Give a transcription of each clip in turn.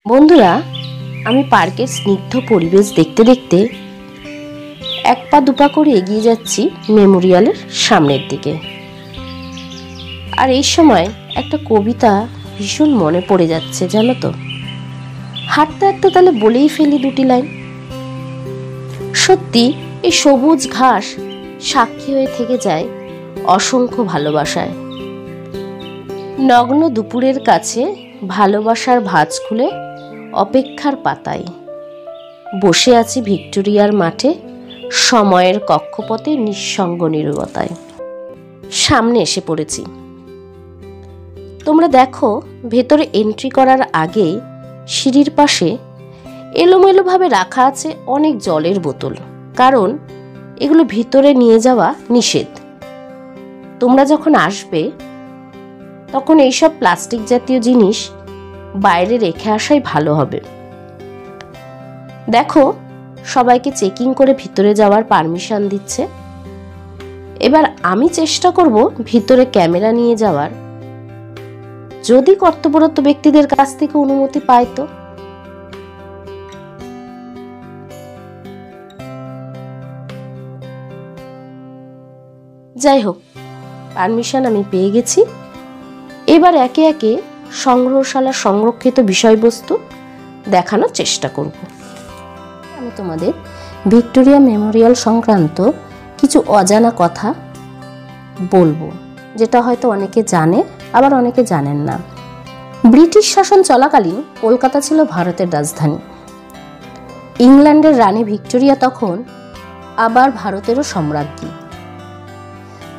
বন্ধুরা, আমি পার্কের স্নিগ্ধ পরিবেশ দেখতে দেখতে এক পা দুপা করে এগিয়ে যাচ্ছি মেমোরিয়ালের সামনের দিকে। আর এই সময় একটা কবিতা ভীষণ মনে পড়ে যাচ্ছে, জানো তো। হাঁটতে হাঁটতে তাহলে বলেই ফেলি দুটি লাইন। সত্যি এই সবুজ ঘাস সাক্ষী হয়ে থেকে যায় অসংখ্য ভালোবাসায়। নগ্ন দুপুরের কাছে ভালোবাসার ভাঁজ খুলে অপেক্ষার পাতায় বসে আছি ভিক্টোরিয়ার মাঠে, সময়ের কক্ষপথে নিঃসঙ্গ নীরবতায়। সামনে এসে পড়েছি। তোমরা দেখো, ভেতরে এন্ট্রি করার আগে সিঁড়ির পাশে এলোমেলোভাবে রাখা আছে অনেক জলের বোতল, কারণ এগুলো ভিতরে নিয়ে যাওয়া নিষেধ। তোমরা যখন আসবে তখন এইসব প্লাস্টিক জাতীয় জিনিস বাইরে রেখে আসাই ভালো হবে। দেখো, সবাইকে চেকিং করে ভিতরে যাওয়ার পারমিশন দিচ্ছে। এবার আমি চেষ্টা করব ভিতরে ক্যামেরা নিয়ে যাওয়ার, যদি কর্তব্যরত ব্যক্তিদের কাছ থেকে অনুমতি পাই তো। যাই হোক, পারমিশন আমি পেয়ে গেছি। এবার একে একে সংগ্রহশালা সংরক্ষিত বিষয়বস্তু দেখানোর চেষ্টা করব। আমি তোমাদের ভিক্টোরিয়া মেমোরিয়াল সংক্রান্ত কিছু অজানা কথা বলবো, যেটা হয়তো অনেকে জানে, আবার অনেকে জানেন না। ব্রিটিশ শাসন চলাকালীন কলকাতা ছিল ভারতের রাজধানী। ইংল্যান্ডের রানী ভিক্টোরিয়া তখন আবার ভারতেরও সম্রাজ্ঞী।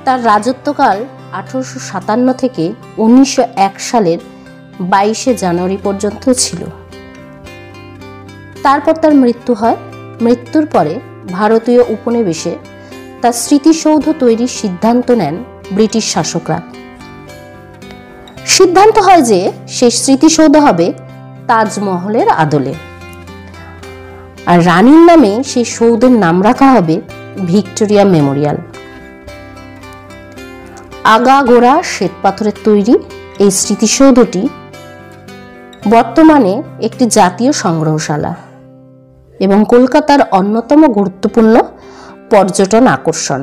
তার রাজত্বকাল 1857 থেকে 1901 সালের 22শে জানুয়ারি পর্যন্ত ছিল। তারপর তার মৃত্যু হয়। মৃত্যুর পরে ভারতীয় উপনিবেশে তার স্মৃতিসৌধ তৈরির সিদ্ধান্ত নেন ব্রিটিশ শাসকরা। সিদ্ধান্ত হয় যে সেই স্মৃতিসৌধ হবে তাজমহলের আদলে, আর রানীর নামে সেই সৌধের নাম রাখা হবে ভিক্টোরিয়া মেমোরিয়াল। আগাগোড়া শ্বেতপাথরের তৈরি এই স্মৃতিসৌধটি বর্তমানে একটি জাতীয় সংগ্রহশালা এবং কলকাতার অন্যতম গুরুত্বপূর্ণ পর্যটন আকর্ষণ।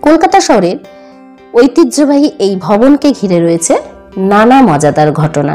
কলকাতা শহরের ঐতিহ্যবাহী এই ভবনকে ঘিরে রয়েছে নানা মজাদার ঘটনা।